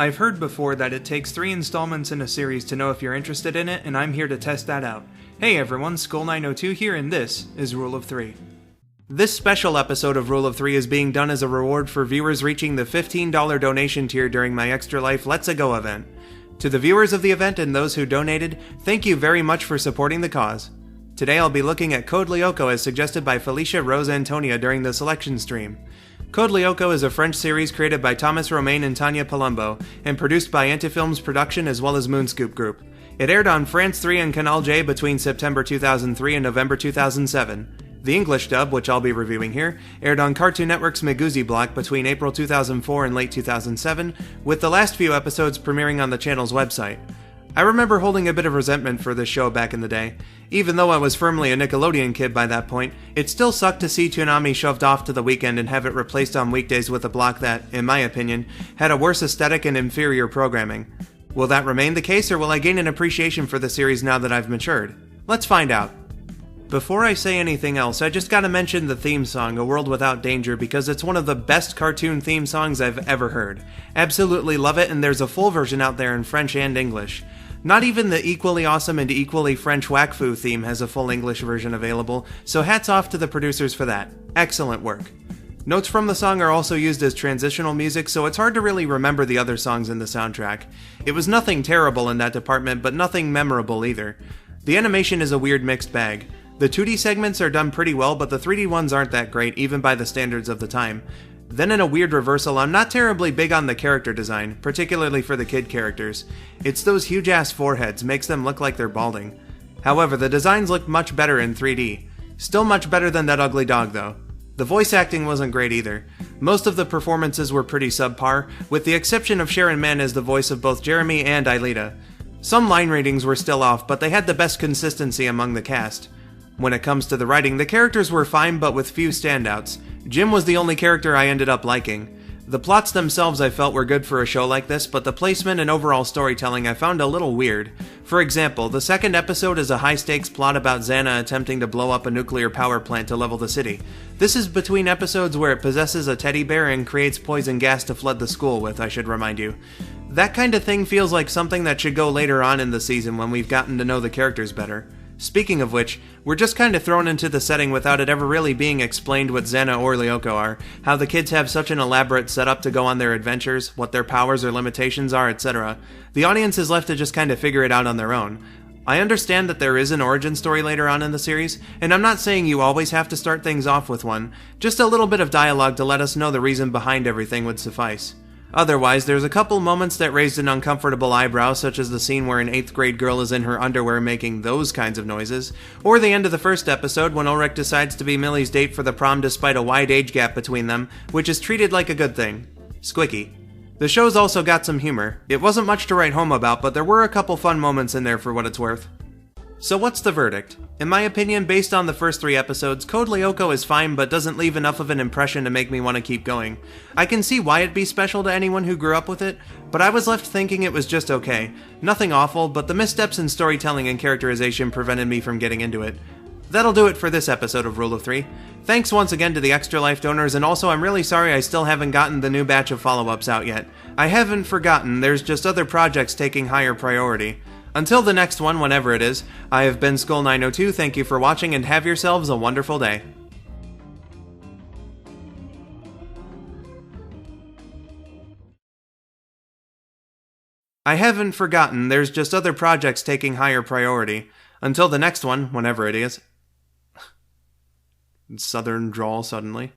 I've heard before that it takes 3 installments in a series to know if you're interested in it, and I'm here to test that out. Hey everyone, Skull902 here, and this is Rule of 3. This special episode of Rule of 3 is being done as a reward for viewers reaching the $15 donation tier during my Extra Life Let's A Go event. To the viewers of the event and those who donated, thank you very much for supporting the cause. Today I'll be looking at Code Lyoko as suggested by Felicia Rose Antonia during the selection stream. Code Lyoko is a French series created by Thomas Romain and Tanya Palumbo, and produced by Antifilms Production as well as Moonscoop Group. It aired on France 3 and Canal J between September 2003 and November 2007. The English dub, which I'll be reviewing here, aired on Cartoon Network's Meguzi block between April 2004 and late 2007, with the last few episodes premiering on the channel's website. I remember holding a bit of resentment for this show back in the day. Even though I was firmly a Nickelodeon kid by that point, it still sucked to see Toonami shoved off to the weekend and have it replaced on weekdays with a block that, in my opinion, had a worse aesthetic and inferior programming. Will that remain the case, or will I gain an appreciation for the series now that I've matured? Let's find out. Before I say anything else, I just gotta mention the theme song, A World Without Danger, because it's one of the best cartoon theme songs I've ever heard. Absolutely love it, and there's a full version out there in French and English. Not even the equally awesome and equally French Wakfu theme has a full English version available, so hats off to the producers for that. Excellent work. Notes from the song are also used as transitional music, so it's hard to really remember the other songs in the soundtrack. It was nothing terrible in that department, but nothing memorable either. The animation is a weird mixed bag. The 2D segments are done pretty well, but the 3D ones aren't that great, even by the standards of the time. Then in a weird reversal, I'm not terribly big on the character design, particularly for the kid characters. It's those huge-ass foreheads, makes them look like they're balding. However, the designs look much better in 3D. Still much better than that ugly dog, though. The voice acting wasn't great either. Most of the performances were pretty subpar, with the exception of Sharon Mann as the voice of both Jeremy and Aelita. Some line readings were still off, but they had the best consistency among the cast. When it comes to the writing, the characters were fine but with few standouts. Jim was the only character I ended up liking. The plots themselves I felt were good for a show like this, but the placement and overall storytelling I found a little weird. For example, the second episode is a high-stakes plot about Xana attempting to blow up a nuclear power plant to level the city. This is between episodes where it possesses a teddy bear and creates poison gas to flood the school with, I should remind you. That kind of thing feels like something that should go later on in the season when we've gotten to know the characters better. Speaking of which, we're just kind of thrown into the setting without it ever really being explained what Xana or Lyoko are, how the kids have such an elaborate setup to go on their adventures, what their powers or limitations are, etc. The audience is left to just kind of figure it out on their own. I understand that there is an origin story later on in the series, and I'm not saying you always have to start things off with one, just a little bit of dialogue to let us know the reason behind everything would suffice. Otherwise, there's a couple moments that raised an uncomfortable eyebrow, such as the scene where an 8th grade girl is in her underwear making those kinds of noises, or the end of the first episode when Ulrich decides to be Millie's date for the prom despite a wide age gap between them, which is treated like a good thing. Squicky. The show's also got some humor. It wasn't much to write home about, but there were a couple fun moments in there for what it's worth. So what's the verdict? In my opinion, based on the first 3 episodes, Code Lyoko is fine but doesn't leave enough of an impression to make me want to keep going. I can see why it'd be special to anyone who grew up with it, but I was left thinking it was just okay. Nothing awful, but the missteps in storytelling and characterization prevented me from getting into it. That'll do it for this episode of Rule of 3. Thanks once again to the Extra Life donors, and also I'm really sorry I still haven't gotten the new batch of follow-ups out yet. I haven't forgotten, there's just other projects taking higher priority. Until the next one, whenever it is, I have been Skull902, thank you for watching, and have yourselves a wonderful day. I haven't forgotten, there's just other projects taking higher priority. Until the next one, whenever it is. Southern drawl suddenly.